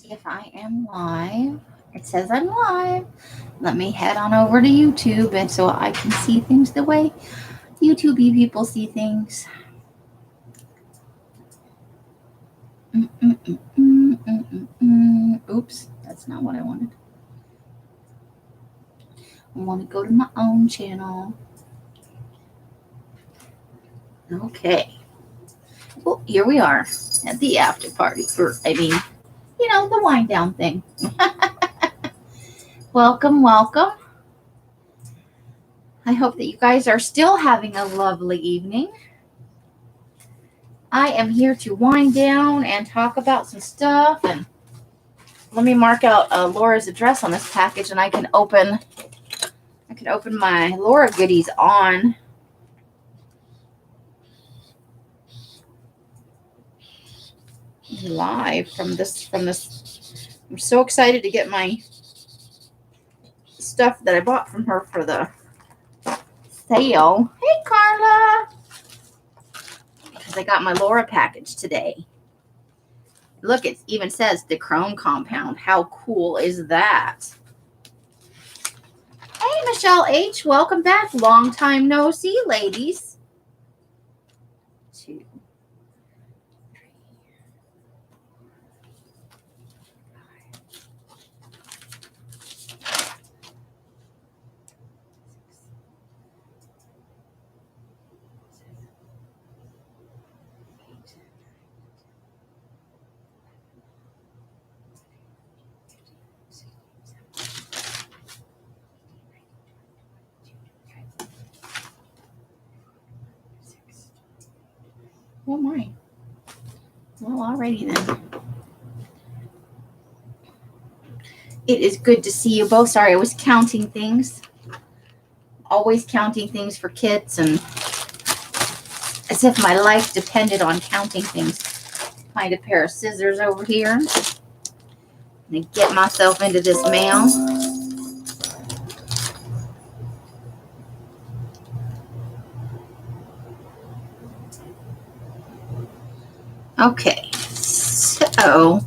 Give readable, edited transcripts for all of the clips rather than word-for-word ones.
if I am live. It says I'm live. Let me head on over to YouTube and so I can see things the way YouTube people see things. Oops, that's not what I wanted. I want to go to my own channel. Okay. Well, here we are at the after party. The wind down thing. Welcome, welcome. I hope that you guys are still having a lovely evening. I am here to wind down and talk about some stuff. And let me mark out Laura's address on this package, and I can open my Laura goodies on live from this. I'm so excited to get my stuff that I bought from her for the sale. Hey, Carla. Because I got my Laura package today. Look, it even says the Chrome compound. How cool is that? Hey, Michelle H. Welcome back. Long time no see, ladies. 2, 3, 5, 6, 7, 8, 9, 10, 11, 12, 13, 14, 15, 16, 17, 18, 19, 20, 21, 22, 23, 24, 25, 26. Oh my. Well, alrighty then. It is good to see you both. Sorry, I was counting things. Always counting things for kits, and as if my life depended on counting things. Find a pair of scissors over here and get myself into this mail. Okay, so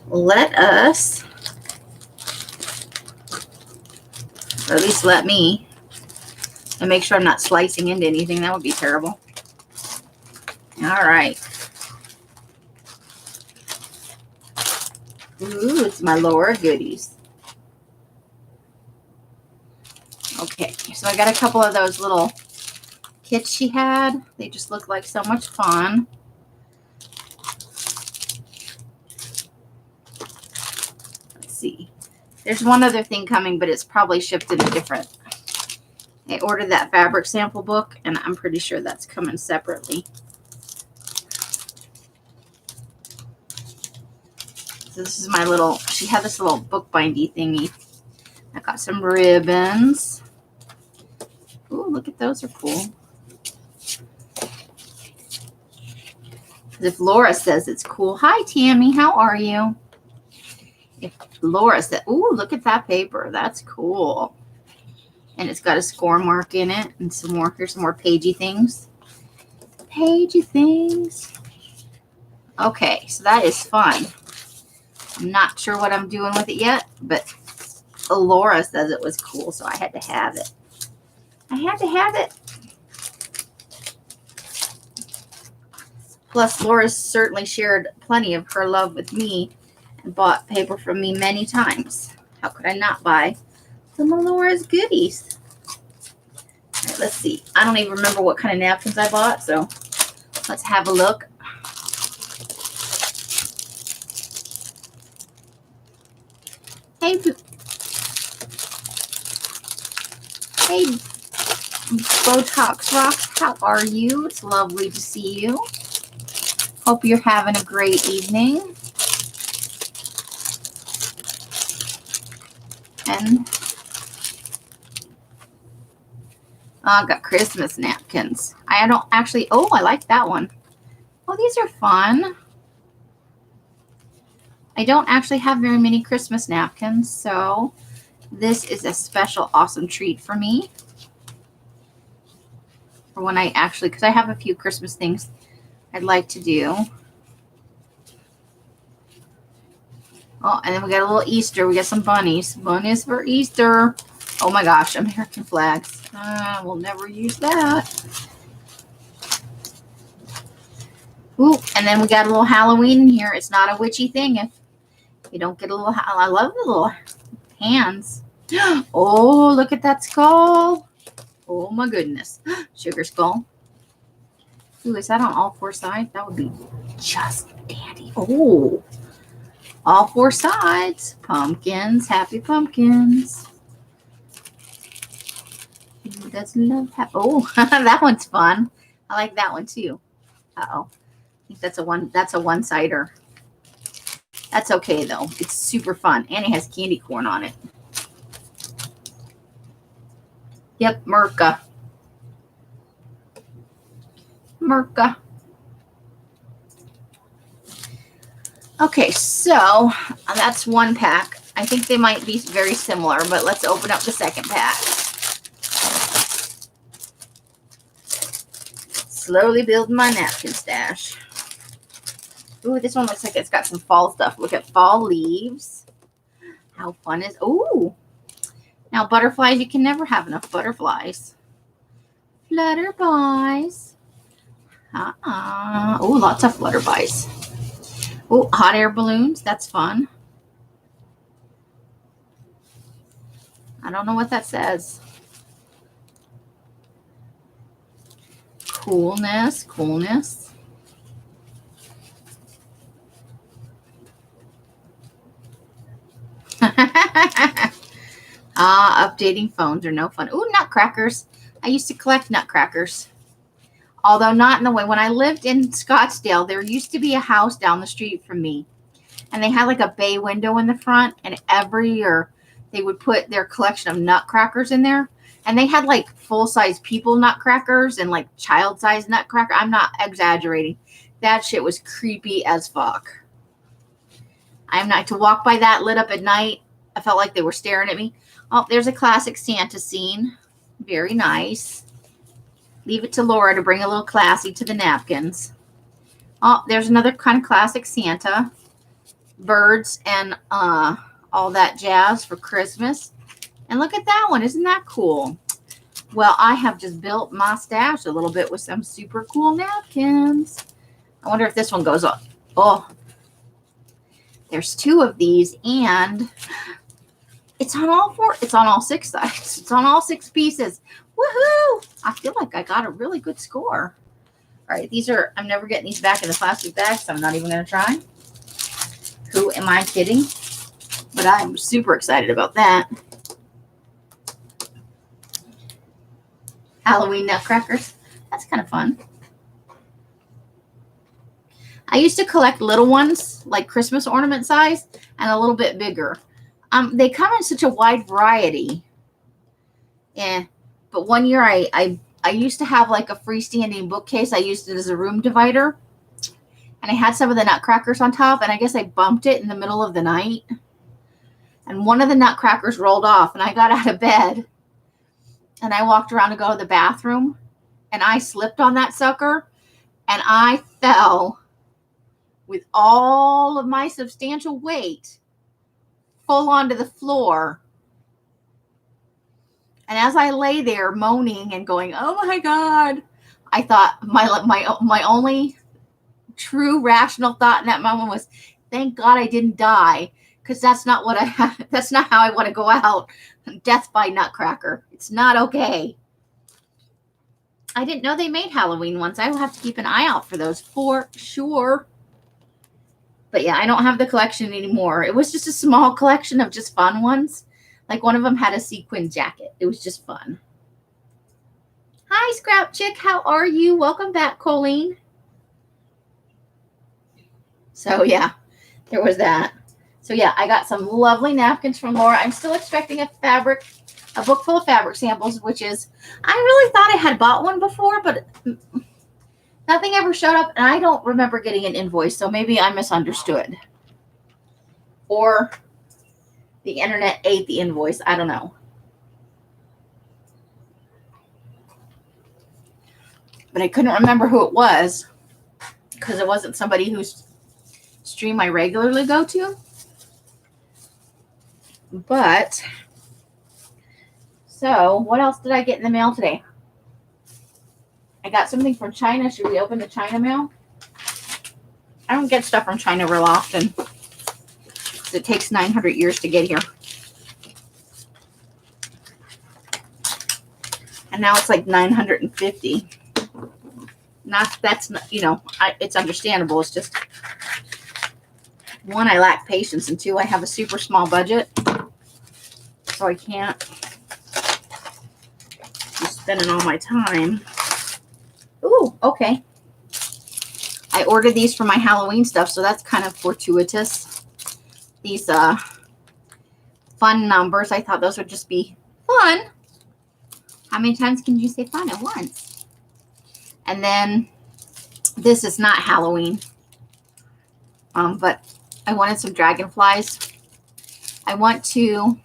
let us, or at least let me, and make sure I'm not slicing into anything. That would be terrible. All right. Ooh, it's my Laura goodies. Okay, so I got a couple of those little kits she had. They just look like so much fun. Let's see. There's one other thing coming, but it's probably shipped in a different. I ordered that fabric sample book, and I'm pretty sure that's coming separately. So this is my little, she had this little bookbindy thingy. I got some ribbons. Ooh, look at those, are cool. If Laura says it's cool. Hi, Tammy, how are you? If Laura said, ooh, look at that paper. That's cool. And it's got a score mark in it and some more, here's some more pagey things. Pagey things. Okay, so that is fun. I'm not sure what I'm doing with it yet, but Laura says it was cool, so I had to have it. I had to have it. Plus, Laura's certainly shared plenty of her love with me and bought paper from me many times. How could I not buy some of Laura's goodies? All right, let's see. I don't even remember what kind of napkins I bought, so let's have a look. Hey, Botox Rock, how are you? It's lovely to see you. Hope you're having a great evening. And I got Christmas napkins. I don't actually, oh, I like that one. Oh, these are fun. I don't actually have very many Christmas napkins, so this is a special awesome treat for me. For when I actually, because I have a few Christmas things I'd like to do. Oh, and then we got a little Easter. We got some bunnies. Bunnies for Easter. Oh my gosh, American flags. We'll never use that. Ooh, and then we got a little Halloween in here. It's not a witchy thing if you don't get a little. I love the little hands. Oh, look at that skull. Oh my goodness. Sugar skull. Ooh, is that on all four sides? That would be just dandy. Oh, all four sides. Pumpkins. Happy pumpkins. Who doesn't love oh, that one's fun. I like that one too. Uh-oh. I think that's a one-sider. That's okay though. It's super fun. And it has candy corn on it. Yep, Merca. Merca. Okay, so that's one pack. I think they might be very similar, but let's open up the second pack. Slowly building my napkin stash. Ooh, this one looks like it's got some fall stuff. Look at fall leaves. How fun is... Ooh. Now, butterflies, you can never have enough butterflies. Flutterbies. Oh, lots of flutterbies. Oh, hot air balloons. That's fun. I don't know what that says. Coolness, coolness. Updating phones are no fun. Ooh, nutcrackers. I used to collect nutcrackers. Although not in the way. When I lived in Scottsdale, there used to be a house down the street from me. And they had like a bay window in the front. And every year they would put their collection of nutcrackers in there. And they had like full-size people nutcrackers and like child-size nutcracker. I'm not exaggerating. That shit was creepy as fuck. I'm not to walk by that lit up at night. I felt like they were staring at me. Oh, there's a classic Santa scene. Very nice. Leave it to Laura to bring a little classy to the napkins. Oh, there's another kind of classic Santa. Birds and all that jazz for Christmas. And look at that one. Isn't that cool? Well, I have just built my stash a little bit with some super cool napkins. I wonder if this one goes up. Oh, there's two of these, and it's on all four. It's on all six sides. It's on all six pieces. Woohoo! I feel like I got a really good score. All right, these are, I'm never getting these back in the plastic bag, so I'm not even going to try. Who am I kidding? But I'm super excited about that. Halloween nutcrackers. That's kind of fun. I used to collect little ones, like Christmas ornament size, and a little bit bigger. They come in such a wide variety. Yeah. But one year I used to have like a freestanding bookcase. I used it as a room divider. And I had some of the nutcrackers on top, and I guess I bumped it in the middle of the night. And one of the nutcrackers rolled off, and I got out of bed. And I walked around to go to the bathroom, and I slipped on that sucker, and I fell with all of my substantial weight full onto the floor. And as I lay there moaning and going, oh my God, I thought my only true rational thought in that moment was, thank God I didn't die, because that's not what that's not how I want to go out. Death by nutcracker. It's not okay. I didn't know they made Halloween ones. I will have to keep an eye out for those for sure. But yeah, I don't have the collection anymore. It was just a small collection of just fun ones. Like one of them had a sequin jacket. It was just fun. Hi, Scrap Chick. How are you? Welcome back, Colleen. So yeah, there was that. So yeah, I got some lovely napkins from Laura. I'm still expecting a book full of fabric samples, which is, I really thought I had bought one before, but nothing ever showed up, and I don't remember getting an invoice, so maybe I misunderstood. Or the internet ate the invoice. I don't know. But I couldn't remember who it was, because it wasn't somebody whose stream I regularly go to. But, so what else did I get in the mail today? I got something from China. Should we open the China mail? I don't get stuff from China real often. It takes 900 years to get here. And now it's like 950. That's not, it's understandable. It's just, one, I lack patience, and two, I have a super small budget. So I can't be spending all my time. Ooh, okay. I ordered these for my Halloween stuff, so that's kind of fortuitous. These fun numbers. I thought those would just be fun. How many times can you say fun at once? And then this is not Halloween. But I wanted some dragonflies. I want to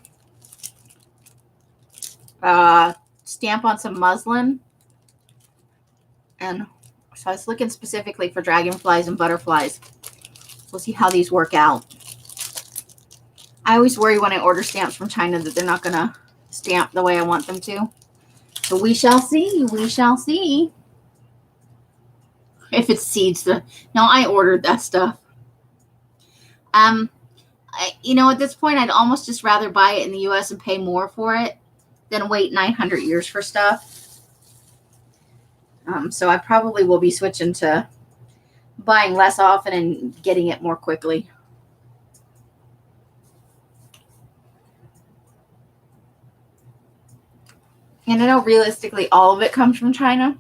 stamp on some muslin. And so I was looking specifically for dragonflies and butterflies. We'll see how these work out. I always worry when I order stamps from China that they're not going to stamp the way I want them to. So we shall see. We shall see. If it seeds the... No, I ordered that stuff. At this point, I'd almost just rather buy it in the U.S. and pay more for it than wait 900 years for stuff. So I probably will be switching to buying less often and getting it more quickly. And I know realistically all of it comes from China.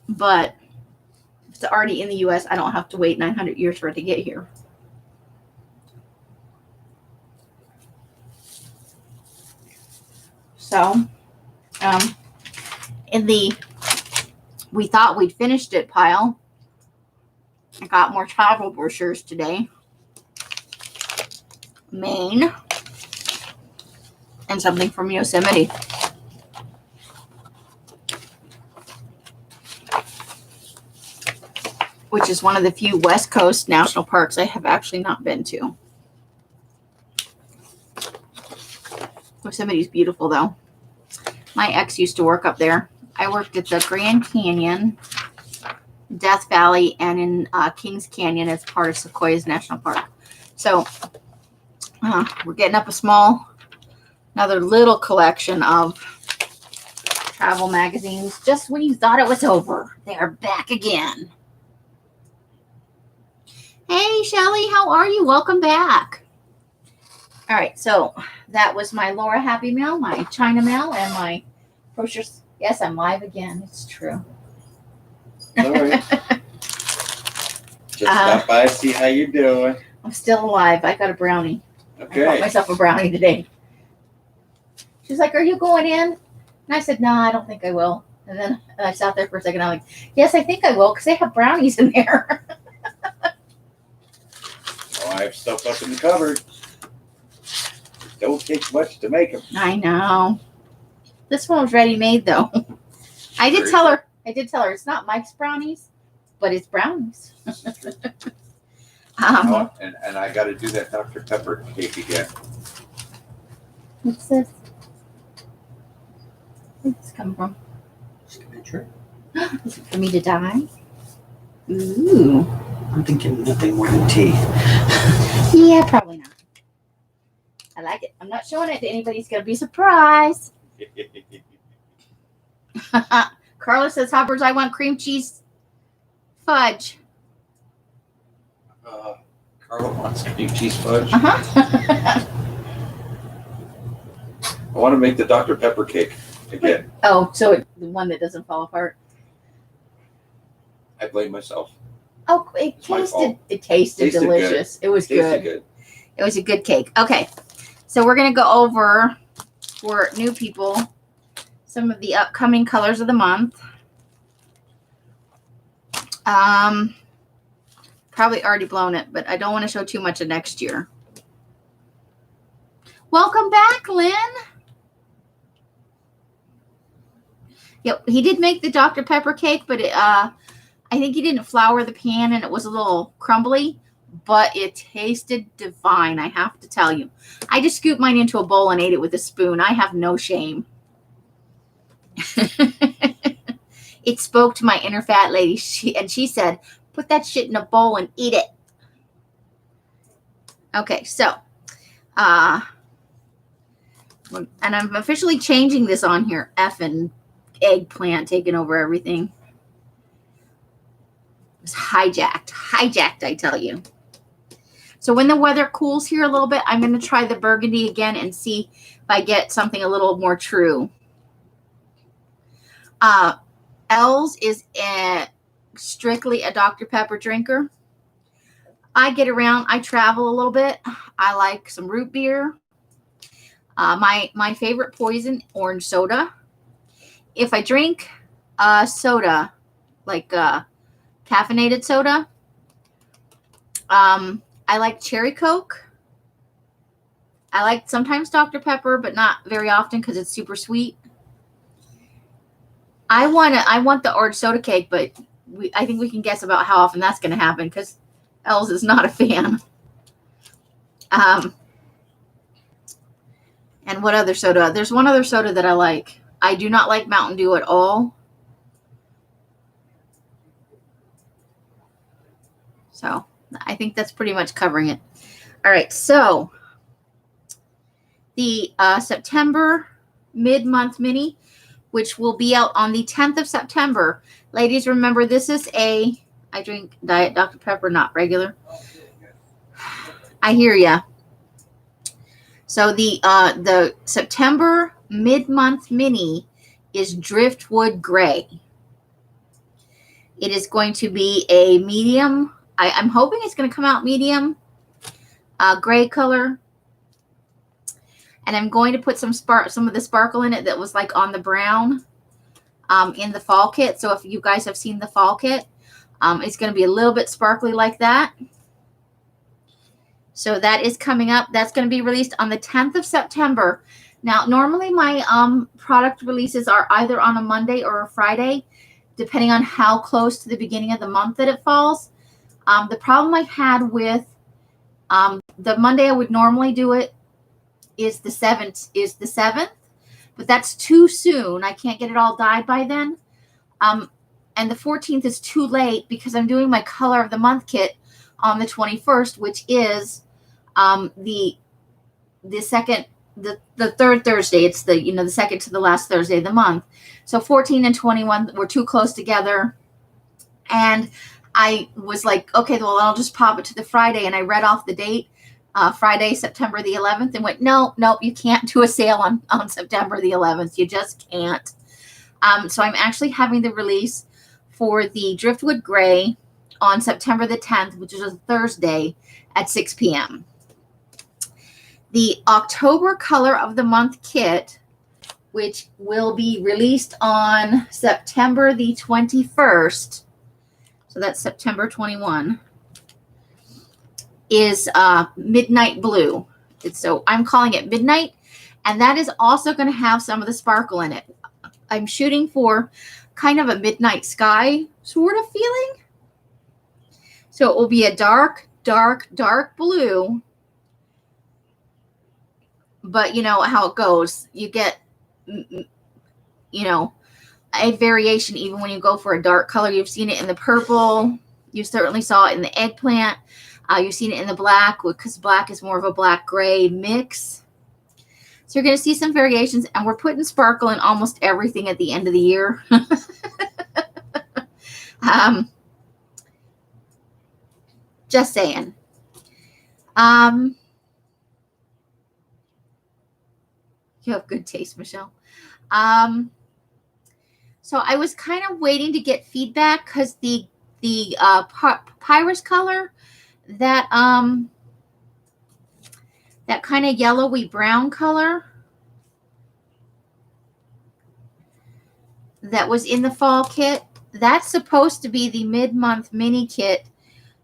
But if it's already in the U.S., I don't have to wait 900 years for it to get here. So, in the we thought we'd finished it pile, I got more travel brochures today. Maine. And something from Yosemite. Which is one of the few West Coast national parks I have actually not been to. Yosemite's beautiful, though. My ex used to work up there. I worked at the Grand Canyon, Death Valley, and in Kings Canyon as part of Sequoia's National Park. So we're getting up another little collection of travel magazines. Just when you thought it was over, they are back again. Hey, Shelly, how are you? Welcome back. All right, so that was my Laura Happy Mail, my China Mail, and my brochures. Yes, I'm live again. It's true. All right. Just stop by, see how you're doing. I'm still alive. I got a brownie. Okay. I bought myself a brownie today. She's like, "Are you going in?" And I said, "No, I don't think I will." And then I sat there for a second. I'm like, "Yes, I think I will, because they have brownies in there." Oh, I have stuff up in the cupboard. Don't take much to make them. I know. This one was ready made, though. I did tell her it's not Mike's brownies, but it's brownies. And I got to do that Dr. Pepper cake again. What's this? Where's this come from? Just a picture. Is it for me to die? Ooh. I'm thinking nothing more than tea. Yeah, probably not. I like it. I'm not showing it to anybody. It's going to be a surprise. Carla says, Hoppers, I want cream cheese fudge. Carla wants cream cheese fudge. Uh-huh. I want to make the Dr. Pepper cake again. Oh, so the one that doesn't fall apart. I blame myself. Oh, it tasted delicious. Good. It was Tasted good. It was a good cake. Okay. So we're going to go over, for new people, some of the upcoming colors of the month. Probably already blown it, but I don't want to show too much of next year. Welcome back, Lynn. Yep, he did make the Dr. Pepper cake, but I think he didn't flour the pan and it was a little crumbly. but it tasted divine, I have to tell you. I just scooped mine into a bowl and ate it with a spoon. I have no shame. It spoke to my inner fat lady. She said, put that shit in a bowl and eat it. Okay, so, and I'm officially changing this on here. Effing eggplant taking over everything. It's hijacked, I tell you. So when the weather cools here a little bit, I'm going to try the burgundy again and see if I get something a little more true. Els is strictly a Dr. Pepper drinker. I get around. I travel a little bit. I like some root beer. My favorite poison, orange soda. If I drink soda, like caffeinated soda, I like cherry Coke. I like sometimes Dr. Pepper, but not very often because it's super sweet. I want the orange soda cake, but I think we can guess about how often that's going to happen because Els is not a fan. And what other soda? There's one other soda that I like. I do not like Mountain Dew at all. So I think that's pretty much covering it. All right, so the September mid-month mini, which will be out on the 10th of September. Ladies, remember, this is I drink Diet Dr. Pepper, not regular. I hear ya. So the September mid-month mini is Driftwood Gray. It is going to be a medium. I'm hoping it's going to come out medium gray color. And I'm going to put some of the sparkle in it that was like on the brown in the fall kit. So if you guys have seen the fall kit, it's going to be a little bit sparkly like that. So that is coming up. That's going to be released on the 10th of September. Now, normally my product releases are either on a Monday or a Friday, depending on how close to the beginning of the month that it falls. The problem I've had with the Monday I would normally do it is the 7th, but that's too soon. I can't get it all dyed by then. And the 14th is too late because I'm doing my color of the month kit on the 21st, which is the third Thursday. It's the second to the last Thursday of the month. So 14 and 21 were too close together. And I was like, okay, well, I'll just pop it to the Friday. And I read off the date, Friday, September the 11th, and went, nope, you can't do a sale on September the 11th. You just can't. So I'm actually having the release for the Driftwood Gray on September the 10th, which is a Thursday at 6 p.m. The October color of the month kit, which will be released on September the 21st, so that's September 21, is Midnight Blue. So I'm calling it Midnight, and that is also going to have some of the sparkle in it. I'm shooting for kind of a midnight sky sort of feeling. So it will be a dark blue. But you know how it goes. You get, a variation even when you go for a dark color. You've seen it in the purple. You certainly saw it in the eggplant. You've seen it in the black because black is more of a black-gray mix. So you're going to see some variations, and we're putting sparkle in almost everything at the end of the year. Just saying. You have good taste, Michelle. So I was kind of waiting to get feedback because the Pyrus color, that kind of yellowy brown color that was in the fall kit, that's supposed to be the mid-month mini kit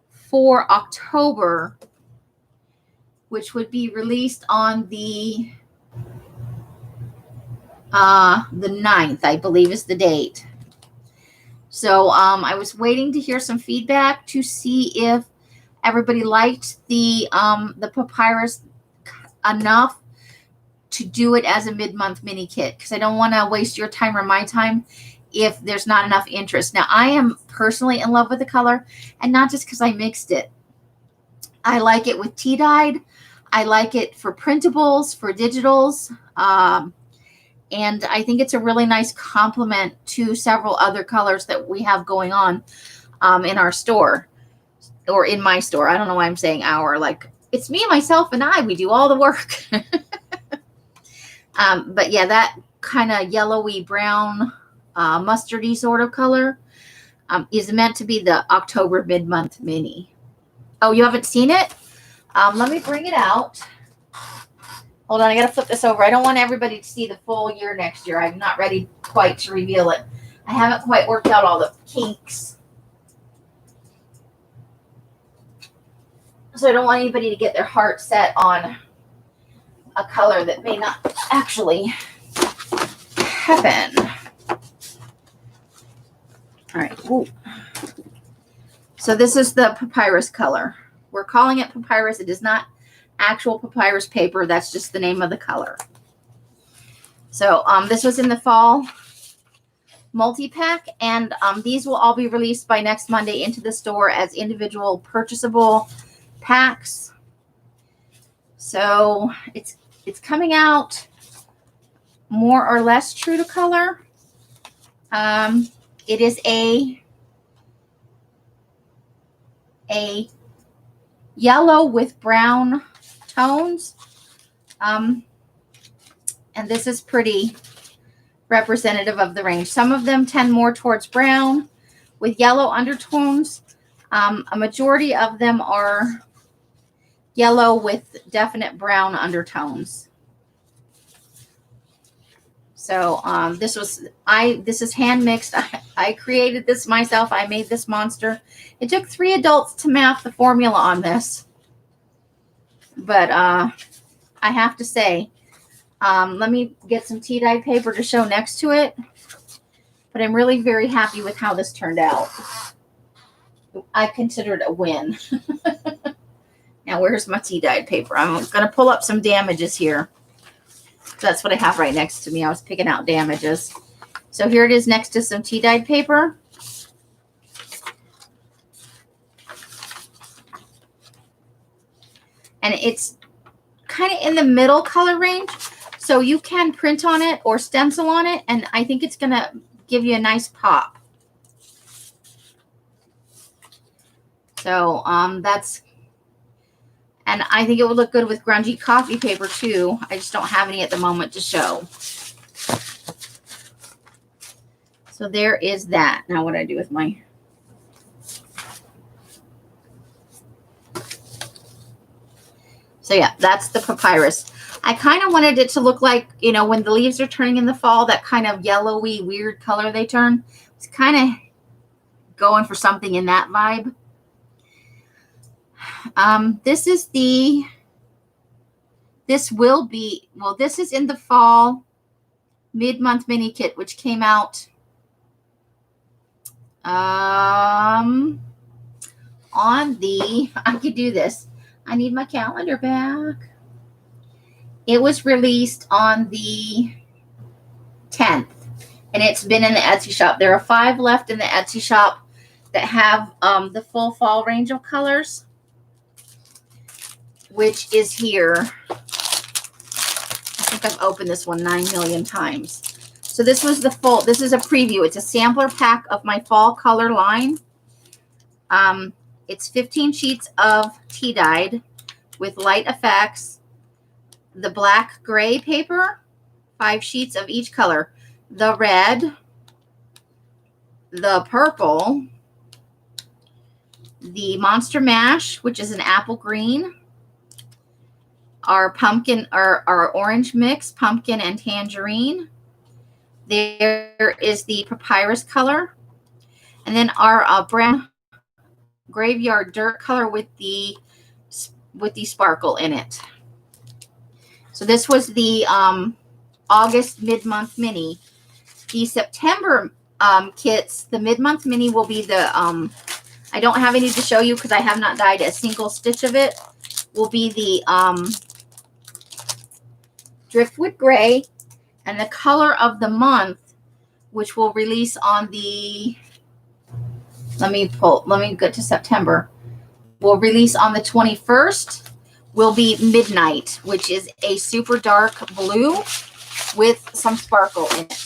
for October, which would be released on the 9th, I believe is the date. So I was waiting to hear some feedback to see if everybody liked the papyrus enough to do it as a mid-month mini kit, because I don't want to waste your time or my time if there's not enough interest. Now, I am personally in love with the color, and not just because I mixed it. I like it with tea dyed. I like it for printables, for digitals, and I think it's a really nice complement to several other colors that we have going on in our store, or in my store. I don't know why I'm saying our, like it's me, myself, and I. We do all the work. But yeah, that kind of yellowy brown, mustardy sort of color is meant to be the October mid-month mini. Oh, you haven't seen it? Let me bring it out. Hold on, I gotta flip this over. I don't want everybody to see the full year next year. I'm not ready quite to reveal it. I haven't quite worked out all the kinks. So I don't want anybody to get their heart set on a color that may not actually happen. All right. Ooh. So this is the papyrus color. We're calling it papyrus. It is not actual papyrus paper. That's just the name of the color. So this was in the fall multi-pack, and these will all be released by next Monday into the store as individual purchasable packs. So it's coming out more or less true to color. It is a yellow with brown tones. And this is pretty representative of the range. Some of them tend more towards brown with yellow undertones. A majority of them are yellow with definite brown undertones. So this is hand mixed. I created this myself. I made this monster. It took 3 adults to math the formula on this. But I have to say, let me get some tea dye paper to show next to it. But I'm really very happy with how this turned out. I consider it a win. Now, where's my tea dyed paper? I'm going to pull up some damages here. That's what I have right next to me. I was picking out damages. So here it is next to some tea dyed paper. And it's kind of in the middle color range. So you can print on it or stencil on it. And I think it's going to give you a nice pop. So that's... And I think it would look good with grungy coffee paper too. I just don't have any at the moment to show. So there is that. Now what do I do with my... So yeah, that's the papyrus. I kind of wanted it to look like, you know, when the leaves are turning in the fall, that kind of yellowy, weird color they turn. It's kind of going for something in that vibe. This is in the fall mid-month mini kit, which came out on the, I could do this. I need my calendar back. It was released on the 10th, and it's been in the Etsy shop. There are 5 left in the Etsy shop that have the full fall range of colors, which is here. I think I've opened this one 9 million times. So this was the full, this is a preview. It's a sampler pack of my fall color line. It's 15 sheets of tea dyed with light effects. The black gray paper, 5 sheets of each color. The red, the purple, the Monster Mash, which is an apple green, our pumpkin, our orange mix, pumpkin and tangerine. There is the papyrus color. And then our brown graveyard dirt color with the sparkle in it. So this was the August mid-month mini. The September kits, the mid-month mini will be the I don't have any to show you because I have not dyed a single stitch of it, will be the Driftwood Gray, and the color of the month, which will release on the, let me get to September, will release on the 21st, will be Midnight, which is a super dark blue with some sparkle in it.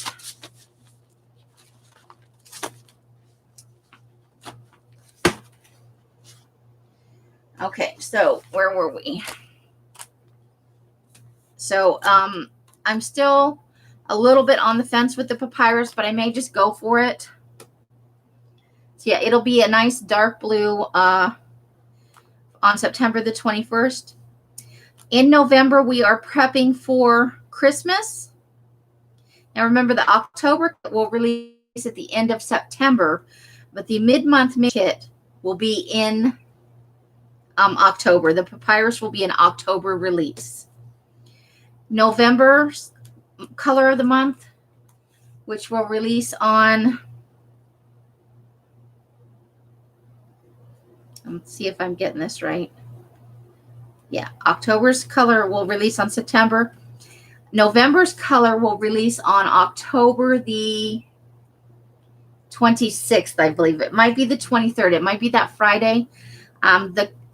Okay, so where were we? So I'm still a little bit on the fence with the papyrus, but I may just go for it. So yeah, it'll be a nice dark blue on September the 21st. In November, we are prepping for Christmas. Now remember, the October will release at the end of September, but the mid-month kit will be in October. The papyrus will be an October release. November's color of the month, which will release on, let's see if I'm getting this right. Yeah, October's color will release on September. November's color will release on October the 26th, I believe. It might be the 23rd. It might be that Friday.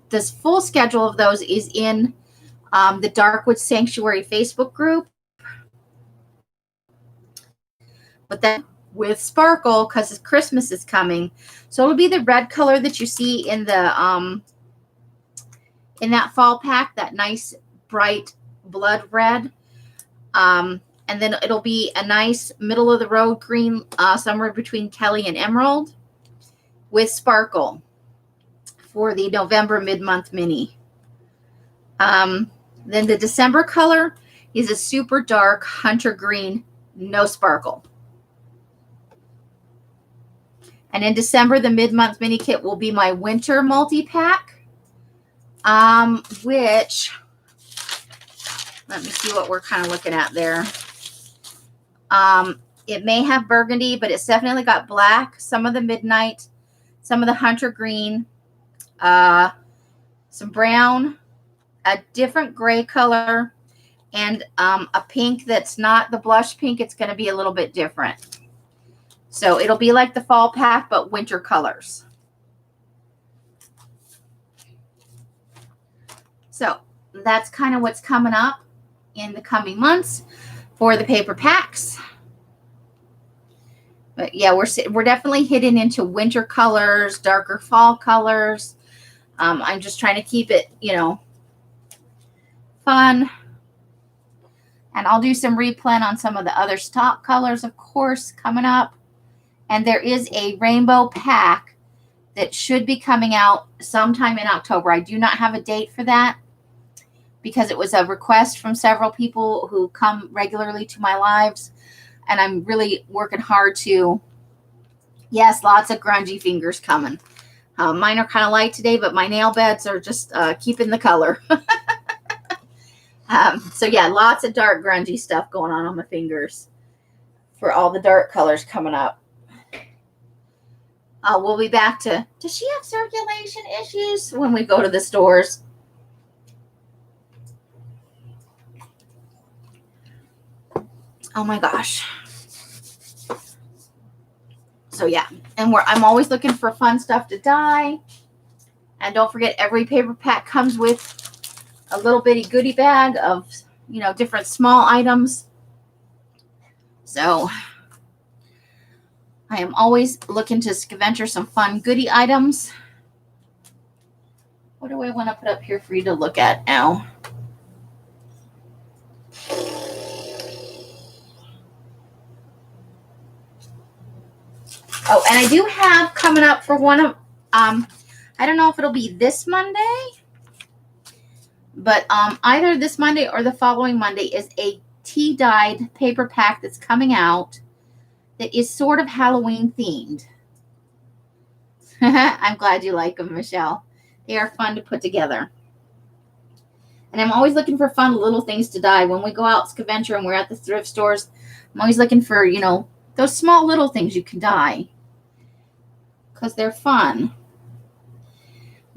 This full schedule of those is in the Darkwood Sanctuary Facebook group. But then with sparkle, because Christmas is coming, so it'll be the red color that you see in the in that fall pack, that nice bright blood red. And then it'll be a nice middle of the road green, somewhere between Kelly and Emerald, with sparkle for the November mid-month mini. Then the December color is a super dark hunter green, no sparkle. And in December, the mid-month mini kit will be my winter multi-pack, which, let me see what we're kind of looking at there. It may have burgundy, but it's definitely got black, some of the midnight, some of the hunter green, some brown, a different gray color, and a pink that's not the blush pink. It's going to be a little bit different. So it'll be like the fall pack, but winter colors. So that's kind of what's coming up in the coming months for the paper packs. But yeah, we're definitely hitting into winter colors, darker fall colors. I'm just trying to keep it, fun. And I'll do some replan on some of the other stock colors, of course, coming up. And there is a rainbow pack that should be coming out sometime in October. I do not have a date for that because it was a request from several people who come regularly to my lives. And I'm really working hard to, yes, lots of grungy fingers coming. Mine are kind of light today, but my nail beds are just keeping the color. So yeah, lots of dark grungy stuff going on my fingers for all the dark colors coming up. We'll be back to, does she have circulation issues when we go to the stores? Oh my gosh. So yeah, and I'm always looking for fun stuff to dye. And don't forget, every paper pack comes with a little bitty goodie bag of, different small items. So I am always looking to scavenger some fun goodie items. What do I want to put up here for you to look at now? Oh, and I do have coming up for one of, I don't know if it'll be this Monday, but either this Monday or the following Monday is a tea-dyed paper pack that's coming out that is sort of Halloween themed. I'm glad you like them, Michelle. They are fun to put together. And I'm always looking for fun little things to dye. When we go out scavenger and we're at the thrift stores, I'm always looking for, those small little things you can dye, because they're fun.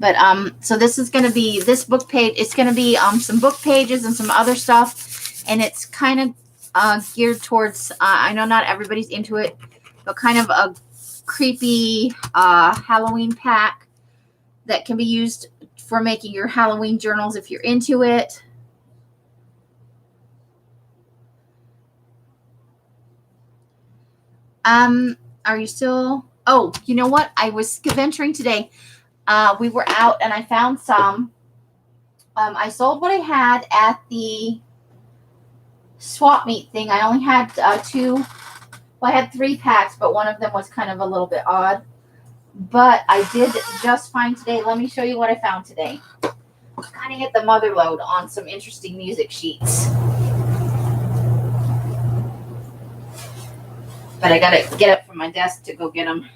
But so this is going to be this book page. It's going to be some book pages and some other stuff, and it's kind of geared towards. I know not everybody's into it, but kind of a creepy Halloween pack that can be used for making your Halloween journals if you're into it. Are you still? Oh, you know what? I was venturing today. We were out and I found some. I sold what I had at the swap meet thing. I only had 2. Well, I had 3 packs, but one of them was kind of a little bit odd. But I did just find today. Let me show you what I found today. Kind of hit the mother load on some interesting music sheets. But I gotta get up from my desk to go get them.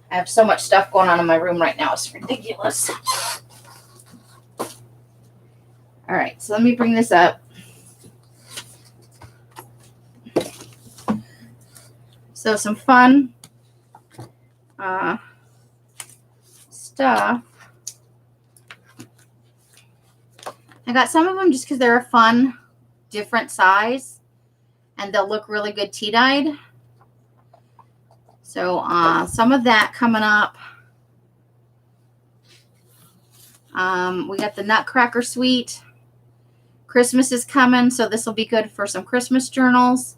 I have so much stuff going on in my room right now. It's ridiculous. All right, so let me bring this up. So some fun stuff. I got some of them just because they're a fun, different size, and they'll look really good tea-dyed. So some of that coming up. We got the Nutcracker Suite. Christmas is coming, so this will be good for some Christmas journals.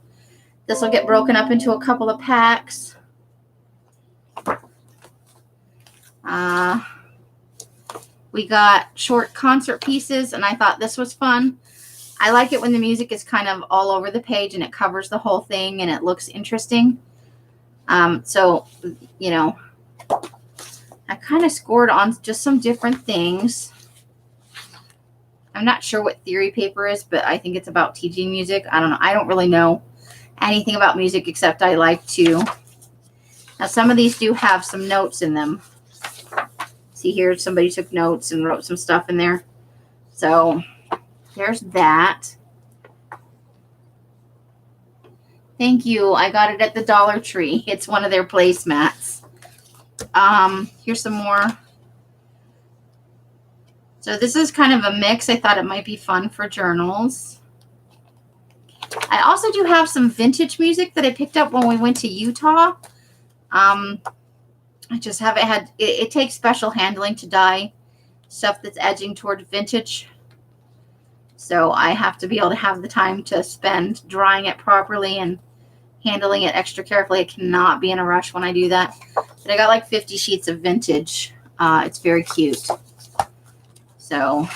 This will get broken up into a couple of packs. We got short concert pieces, and I thought this was fun. I like it when the music is kind of all over the page and it covers the whole thing and it looks interesting. So, you know, I kind of scored on just some different things. I'm not sure what theory paper is, but I think it's about teaching music. I don't know. I don't really know anything about music except I like to. Now, some of these do have some notes in them. See here, somebody took notes and wrote some stuff in there. So there's that. Thank you. I got it at the Dollar Tree. It's one of their placemats. Here's some more. So this is kind of a mix. I thought it might be fun for journals. I also do have some vintage music that I picked up when we went to Utah. I just haven't had, it takes special handling to dye stuff that's edging toward vintage. So I have to be able to have the time to spend drying it properly and handling it extra carefully. I cannot be in a rush when I do that. But I got like 50 sheets of vintage. It's very cute. So,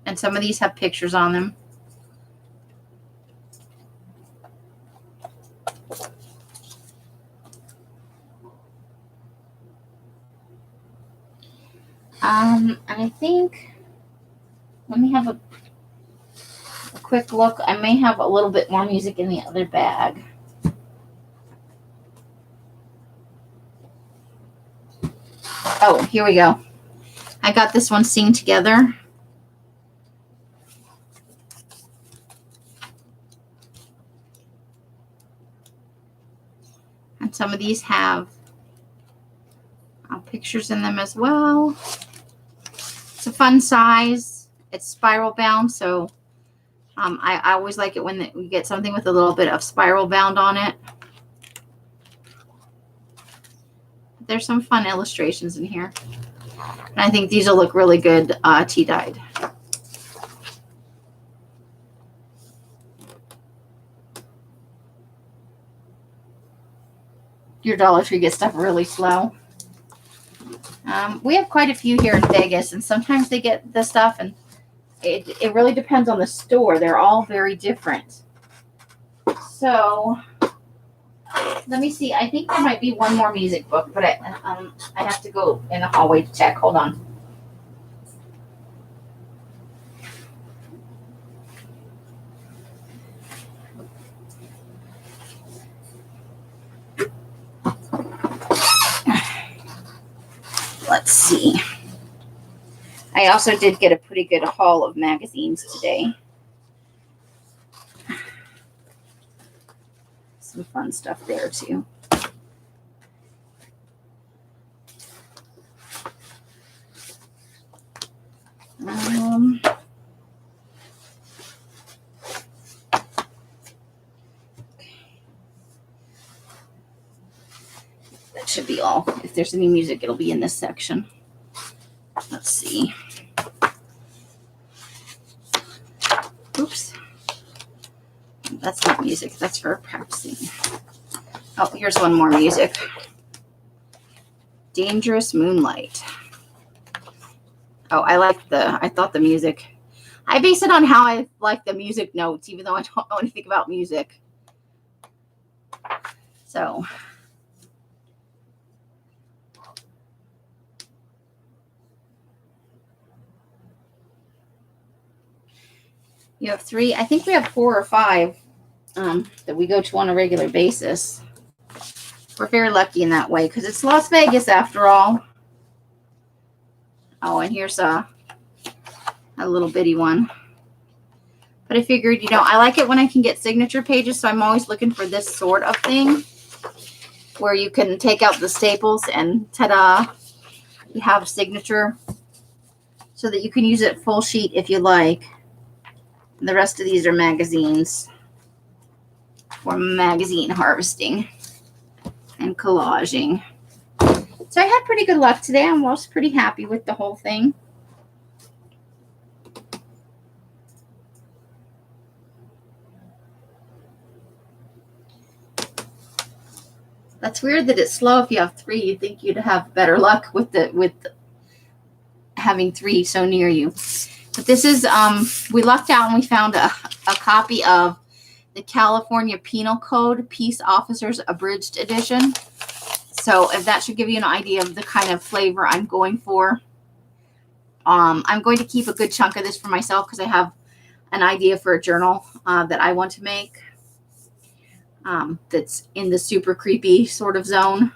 and some of these have pictures on them. And I think, let me have a quick look. I may have a little bit more music in the other bag. Oh, here we go. I got this one, Sing Together. And some of these have pictures in them as well. It's a fun size. It's spiral bound, so I always like it when we get something with a little bit of spiral bound on it. There's some fun illustrations in here. And I think these will look really good tea-dyed. Your Dollar Tree gets stuff really slow. We have quite a few here in Vegas, and sometimes they get the stuff, and it really depends on the store. They're all very different. So let me see. I think there might be one more music book, but I have to go in the hallway to check. Hold on. Let's see. I also did get a pretty good haul of magazines today. Some fun stuff there too. that should be all. If there's any music, it'll be in this section. Let's see. Oops. That's not music. That's her practicing. Oh, here's one more music. Dangerous Moonlight. Oh, I thought the music. I base it on how I like the music notes, even though I don't know anything about music. So. You have 3. I think we have 4 or 5 that we go to on a regular basis. We're very lucky in that way because it's Las Vegas after all. Oh, and here's a little bitty one. But I figured, I like it when I can get signature pages, so I'm always looking for this sort of thing where you can take out the staples and ta-da, you have signature so that you can use it full sheet if you like. The rest of these are magazines for magazine harvesting and collaging. So I had pretty good luck today. I was pretty happy with the whole thing. That's weird that it's slow if you have 3. You'd think you'd have better luck with having 3 so near you. But this is, we lucked out and we found a copy of the California Penal Code Peace Officers Abridged Edition. So if that should give you an idea of the kind of flavor I'm going for. I'm going to keep a good chunk of this for myself because I have an idea for a journal that I want to make that's in the super creepy sort of zone.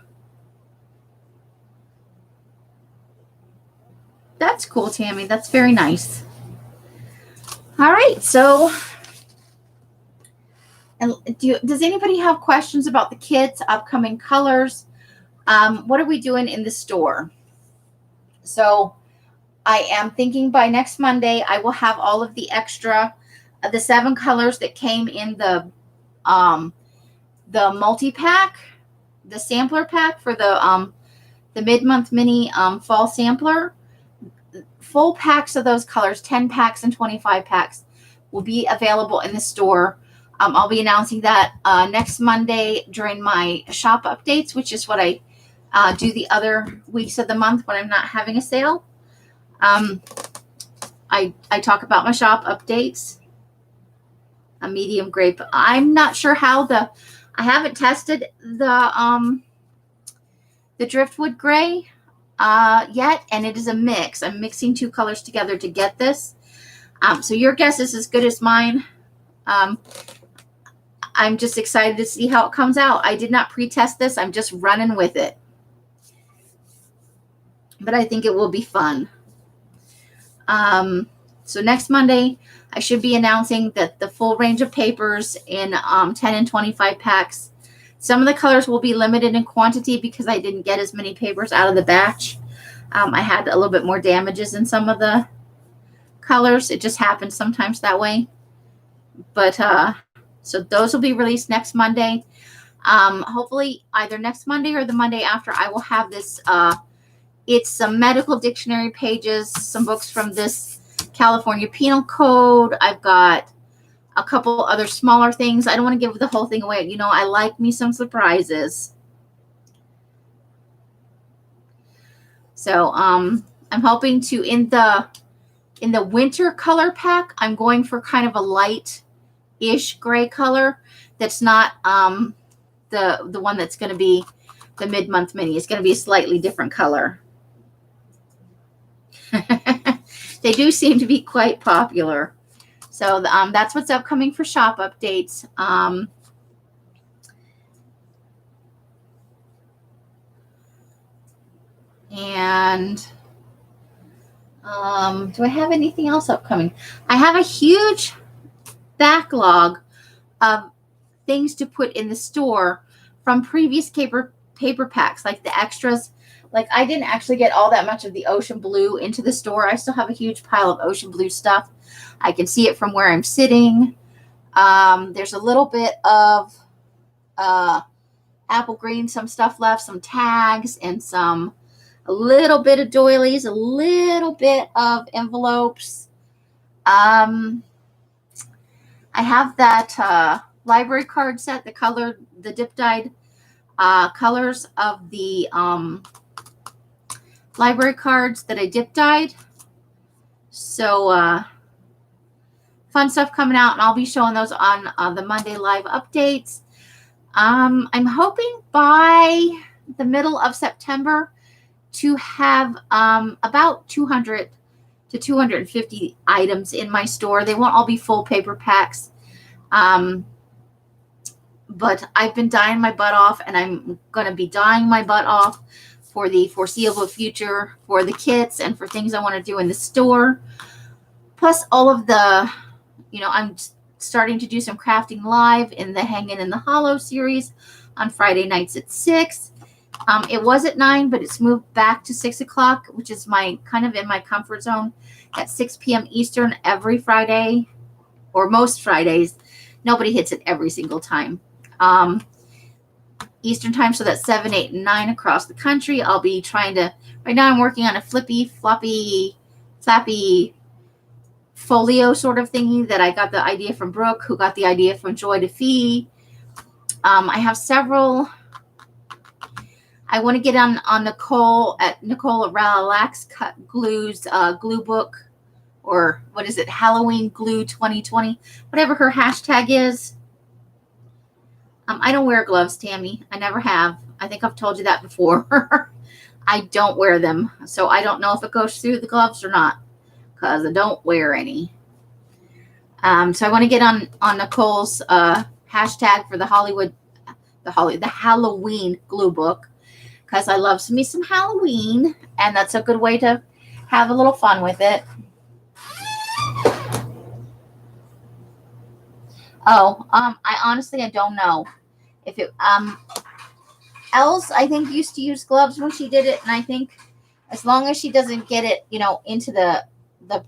That's cool, Tammy. That's very nice. All right, so and does anybody have questions about the kits, upcoming colors? What are we doing in the store? So I am thinking by next Monday, I will have all of the extra, the 7 colors that came in the multi-pack, the sampler pack for the mid-month mini fall sampler. Full packs of those colors, 10 packs and 25 packs, will be available in the store. I'll be announcing that next Monday during my shop updates, which is what I do the other weeks of the month when I'm not having a sale. I talk about my shop updates. A medium grape. I'm not sure how I haven't tested the Driftwood Gray yet, and it is a mix. I'm mixing 2 colors together to get this. So your guess is as good as mine. I'm just excited to see how it comes out. I did not pre-test this. I'm just running with it. But I think it will be fun. So next Monday, I should be announcing that the full range of papers in 10 and 25 packs. Some of the colors will be limited in quantity because I didn't get as many papers out of the batch. I had a little bit more damages in some of the colors. It just happens sometimes that way. But so those will be released next Monday. Hopefully either next Monday or the Monday after, I will have this. It's some medical dictionary pages, some books from this California Penal Code. I've got a couple other smaller things. I don't want to give the whole thing away. I like me some surprises. So I'm hoping to, in the winter color pack, I'm going for kind of a light-ish gray color. That's not the one that's going to be the mid-month mini. It's going to be a slightly different color. They do seem to be quite popular. So that's what's upcoming for shop updates. And do I have anything else upcoming? I have a huge backlog of things to put in the store from previous paper packs, like the extras. Like I didn't actually get all that much of the ocean blue into the store. I still have a huge pile of ocean blue stuff. I can see it from where I'm sitting. There's a little bit of apple green, some stuff left, some tags, and a little bit of doilies, a little bit of envelopes. I have that library card set, the dip dyed colors of the library cards that I dip dyed. So fun stuff coming out, and I'll be showing those on the Monday live updates. I'm hoping by the middle of September to have about 200 to 250 items in my store. They won't all be full paper packs. But I've been dying my butt off, and I'm going to be dying my butt off for the foreseeable future for the kits and for things I want to do in the store. Plus all of the, I'm starting to do some crafting live in the Hanging in the Hollow series on Friday nights at 6. It was at 9, but it's moved back to 6 o'clock, which is my kind of in my comfort zone at 6 p.m. Eastern every Friday, or most Fridays. Nobody hits it every single time. Eastern time, so that's 7, 8, and 9 across the country. I'll be trying to, right now I'm working on a flappy folio sort of thingy that I got the idea from Brooke, who got the idea from Joy to Fee. I have several. I want to get on Nicole at Relax Cut Glue's glue book, or what is it, Halloween Glue 2020, whatever her hashtag is. I don't wear gloves, Tammy. I never have. I think I've told you that before. I don't wear them, so I don't know if it goes through the gloves or not, because I don't wear any. So I want to get on Nicole's hashtag for the Halloween glue book, because I love me some Halloween, and that's a good way to have a little fun with it. Oh, I honestly don't know if it Els, I think, used to use gloves when she did it, and I think as long as she doesn't get it, into the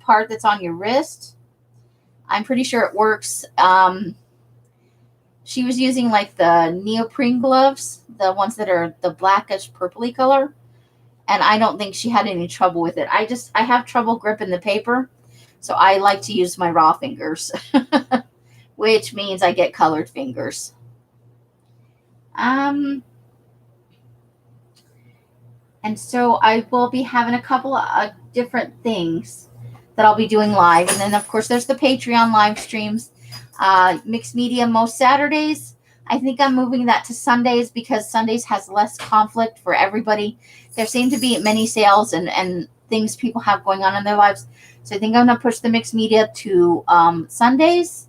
part that's on your wrist, I'm pretty sure it works. She was using like the neoprene gloves, the ones that are the blackish purpley color, and I don't think she had any trouble with it. I have trouble gripping the paper, so I like to use my raw fingers, which means I get colored fingers. And so I will be having a couple of different things that I'll be doing live. And then, of course, there's the Patreon live streams. Mixed media most Saturdays. I think I'm moving that to Sundays because Sundays has less conflict for everybody. There seem to be many sales and things people have going on in their lives. So I think I'm going to push the mixed media to Sundays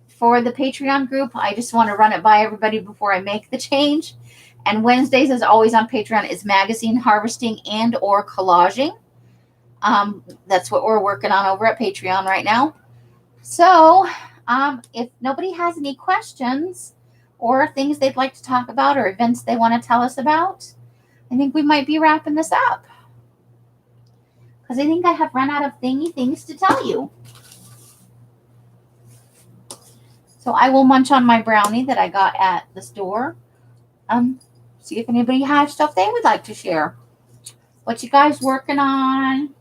for the Patreon group. I just want to run it by everybody before I make the change. And Wednesdays, as always on Patreon, is magazine harvesting and or collaging. That's what we're working on over at Patreon right now. So if nobody has any questions or things they'd like to talk about or events they want to tell us about, I think we might be wrapping this up. Because I think I have run out of things to tell you. So I will munch on my brownie that I got at the store. See if anybody has stuff they would like to share. What you guys working on?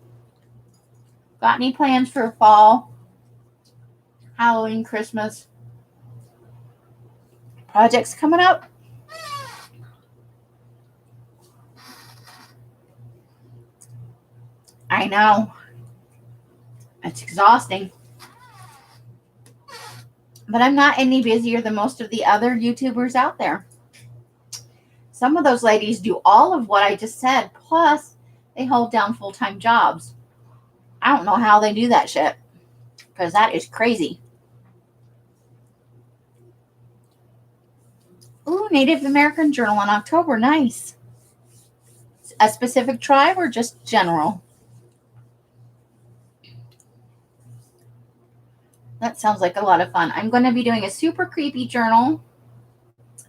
Got any plans for fall? Halloween, Christmas? Projects coming up? I know. It's exhausting. But I'm not any busier than most of the other YouTubers out there. Some of those ladies do all of what I just said, plus they hold down full-time jobs. I don't know how they do that shit, because that is crazy. Ooh, Native American Journal in October. Nice. A specific tribe or just general? That sounds like a lot of fun. I'm going to be doing a super creepy journal.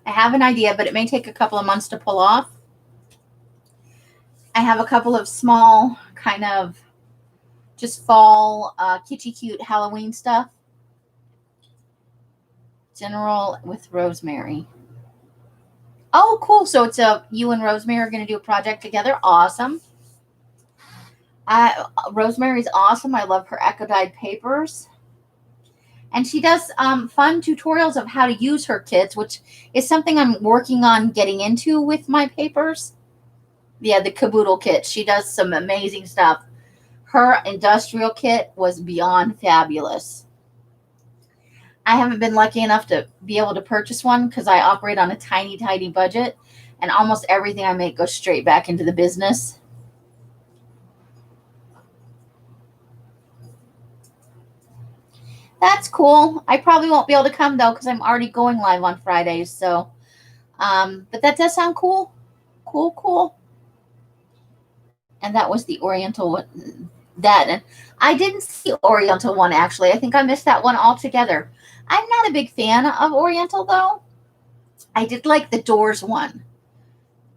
I have an idea, but it may take a couple of months to pull off. I have a couple of small kind of just fall kitschy cute Halloween stuff. General with Rosemary. Oh, cool. So it's you and Rosemary are going to do a project together. Awesome. Rosemary's awesome. I love her eco dyed papers. And she does fun tutorials of how to use her kits, which is something I'm working on getting into with my papers. Yeah, the Caboodle kit. She does some amazing stuff. Her industrial kit was beyond fabulous. I haven't been lucky enough to be able to purchase one because I operate on a tiny, tiny budget, and almost everything I make goes straight back into the business. That's cool. I probably won't be able to come though because I'm already going live on Fridays. So, but that does sound cool. Cool. And that was the Oriental one. And I didn't see Oriental one actually. I think I missed that one altogether. I'm not a big fan of Oriental though. I did like the Doors one,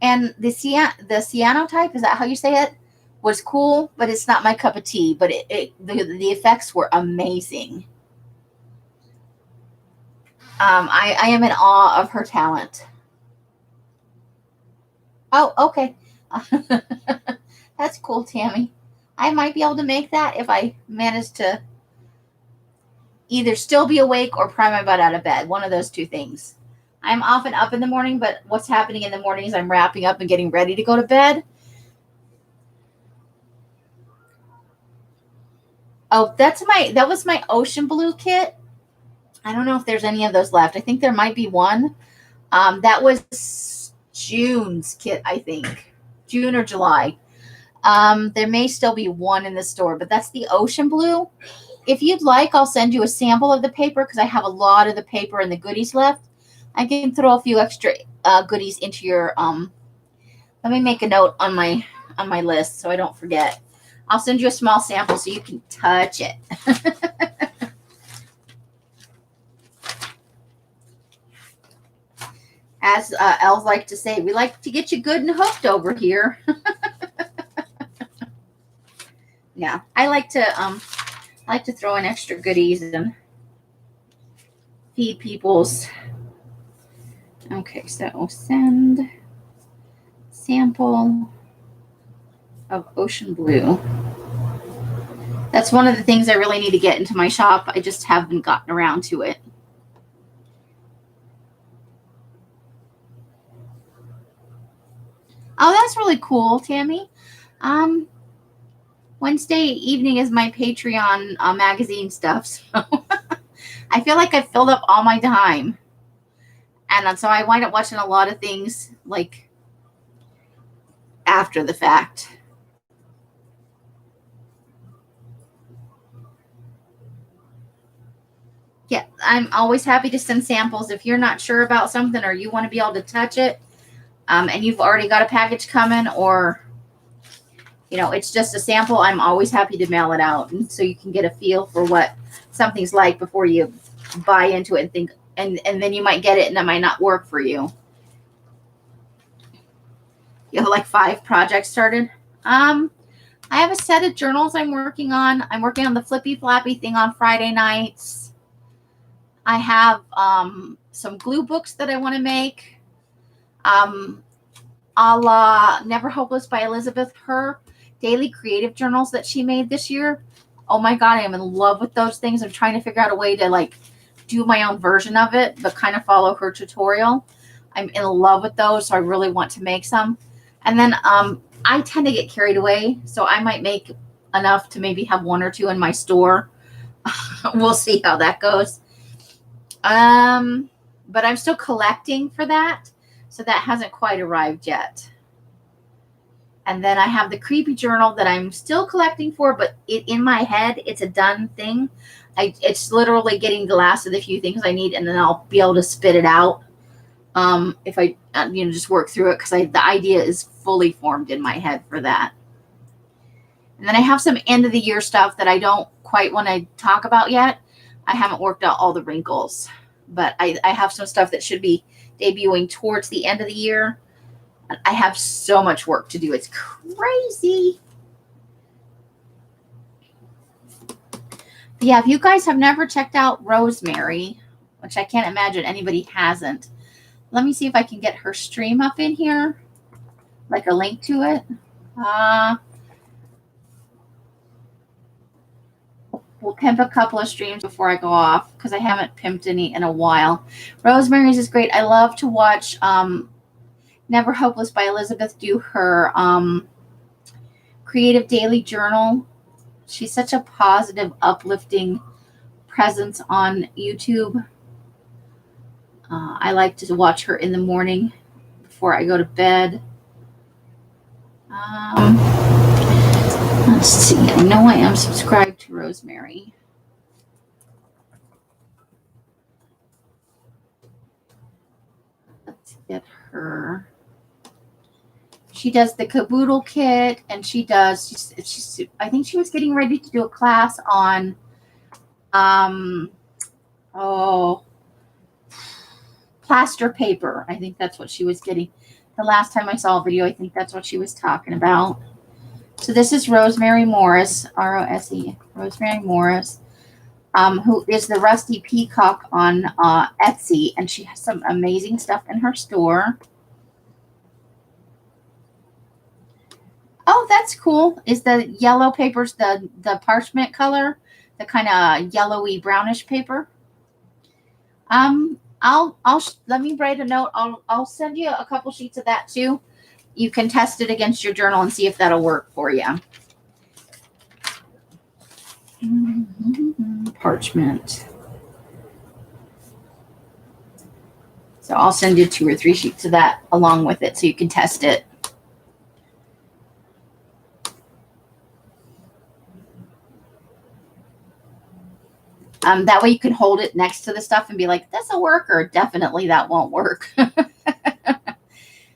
and the cyanotype, is that how you say it, was cool, but it's not my cup of tea. But the effects were amazing. I am in awe of her talent. Oh, okay. That's cool, Tammy. I might be able to make that if I manage to either still be awake or pry my butt out of bed. One of those two things. I'm often up in the morning, but what's happening in the morning is I'm wrapping up and getting ready to go to bed. Oh, that was my ocean blue kit. I don't know if there's any of those left. I think there might be one. That was June's kit, I think. June or July. There may still be one in the store, but that's the ocean blue. If you'd like, I'll send you a sample of the paper because I have a lot of the paper and the goodies left. I can throw a few extra goodies into your let me make a note on my list so I don't forget. I'll send you a small sample so you can touch it. As elves like to say, we like to get you good and hooked over here. Yeah, I like to throw in extra goodies and feed people's. Okay, so send sample of ocean blue. That's one of the things I really need to get into my shop. I just haven't gotten around to it. Oh, that's really cool, Tammy. Wednesday evening is my Patreon magazine stuff. So I feel like I've filled up all my time. And so I wind up watching a lot of things like after the fact. Yeah, I'm always happy to send samples. If you're not sure about something or you want to be able to touch it, and you've already got a package coming, or it's just a sample, I'm always happy to mail it out, and so you can get a feel for what something's like before you buy into it and think, and then you might get it and it might not work for you. You have like 5 projects started. I have a set of journals I'm working on. I'm working on the Flippy Flappy thing on Friday nights. I have some glue books that I want to make. A la Never Hopeless by Elizabeth. Her daily creative journals that she made this year. Oh my God, I am in love with those things. I'm trying to figure out a way to like do my own version of it, but kind of follow her tutorial. I'm in love with those, so I really want to make some. And then I tend to get carried away, so I might make enough to maybe have 1 or 2 in my store. We'll see how that goes. But I'm still collecting for that, so that hasn't quite arrived yet. And then I have the creepy journal that I'm still collecting for, but in my head, it's a done thing. It's literally getting the last of the few things I need, and then I'll be able to spit it out if I just work through it, because the idea is fully formed in my head for that. And then I have some end of the year stuff that I don't quite want to talk about yet. I haven't worked out all the wrinkles, but I have some stuff that should be debuting towards the end of the year. I have so much work to do. It's crazy. But yeah, if you guys have never checked out Rosemary, which I can't imagine anybody hasn't, Let me see if I can get her stream up in here, like a link to it. We'll pimp a couple of streams before I go off because I haven't pimped any in a while. Rosemary's is great. I love to watch Never Hopeless by Elizabeth do her creative daily journal. She's such a positive, uplifting presence on YouTube. I like to watch her in the morning before I go to bed. Let's see. I know I am subscribed to Rosemary. Let's get her. She does the Caboodle kit, and she does. She's I think she was getting ready to do a class on, plaster paper. I think that's what she was getting. The last time I saw a video, I think that's what she was talking about. So this is Rosemary Morris, R-O-S-E, Rosemary Morris, who is the Rusty Peacock on Etsy, and she has some amazing stuff in her store. Oh, that's cool. Is the yellow papers the parchment color, the kind of yellowy brownish paper? I'll let me write a note. I'll send you a couple sheets of that too. You can test it against your journal and see if that'll work for you. Parchment. So I'll send you 2 or 3 sheets of that along with it so you can test it. That way you can hold it next to the stuff and be like, this'll work, or definitely that won't work.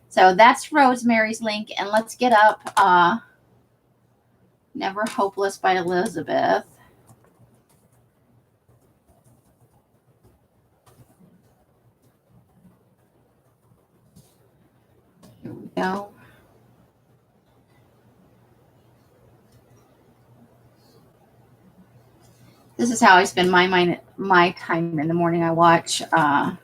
So that's Rosemary's link. And let's get up Never Hopeless by Elizabeth. Here we go. This is how I spend my time in the morning. I watch I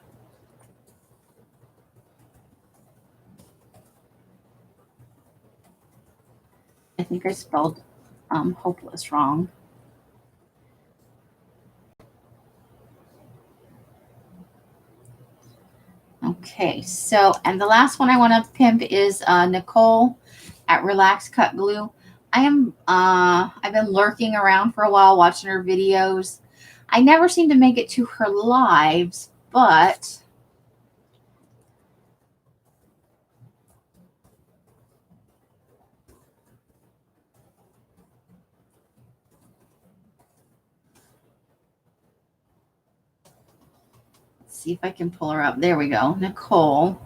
think I spelled hopeless wrong. Okay, so, and the last one I want to pimp is Nicole at Relax Cut Glue. I've been lurking around for a while watching her videos. I never seem to make it to her lives, but let's see if I can pull her up. There we go. Nicole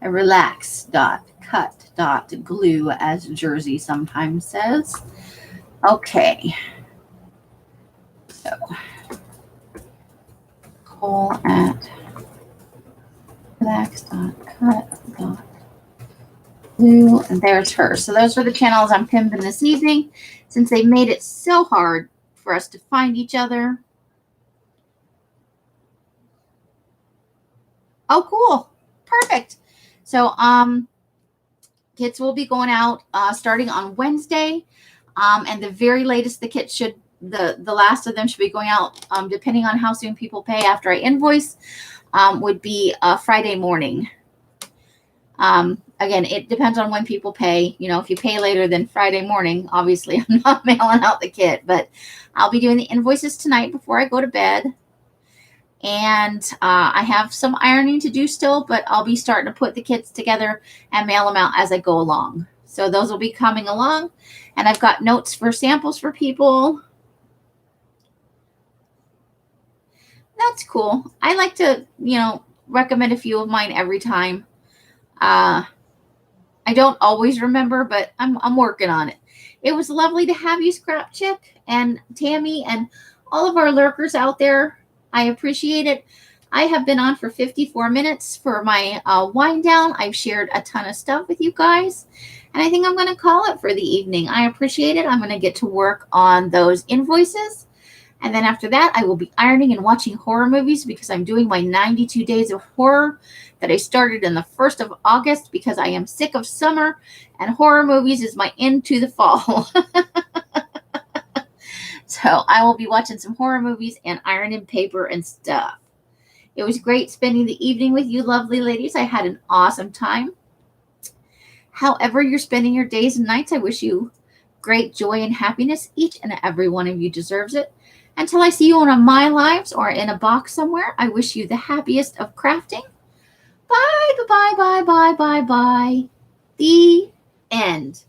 at relax.cut.glue, as Jersey sometimes says. Okay. So Nicole at relax.cut.glue, and there's her. So those are the channels I'm pimping this evening, since they made it so hard for us to find each other. Oh, cool. Perfect. So kits will be going out starting on Wednesday, and the very latest the kits should, the last of them should be going out, depending on how soon people pay after I invoice, would be Friday morning. Again, it depends on when people pay. You know, if you pay later than Friday morning, obviously I'm not mailing out the kit, but I'll be doing the invoices tonight before I go to bed. And I have some ironing to do still, but I'll be starting to put the kits together and mail them out as I go along. So those will be coming along. And I've got notes for samples for people. That's cool. I like to, recommend a few of mine every time. I don't always remember, but I'm working on it. It was lovely to have you, Scrap Chick and Tammy, and all of our lurkers out there. I appreciate it. I have been on for 54 minutes for my wind down. I've shared a ton of stuff with you guys, and I think I'm going to call it for the evening. I appreciate it. I'm going to get to work on those invoices, And then after that, I will be ironing and watching horror movies because I'm doing my 92 days of horror that I started in the 1st of August because I am sick of summer and horror movies is my end to the fall. So I will be watching some horror movies and ironing paper and stuff. It was great spending the evening with you lovely ladies. I had an awesome time. However you're spending your days and nights, I wish you great joy and happiness. Each and every one of you deserves it. Until I see you on My Lives or in a box somewhere, I wish you the happiest of crafting. Bye, bye, bye, bye, bye, bye. The end.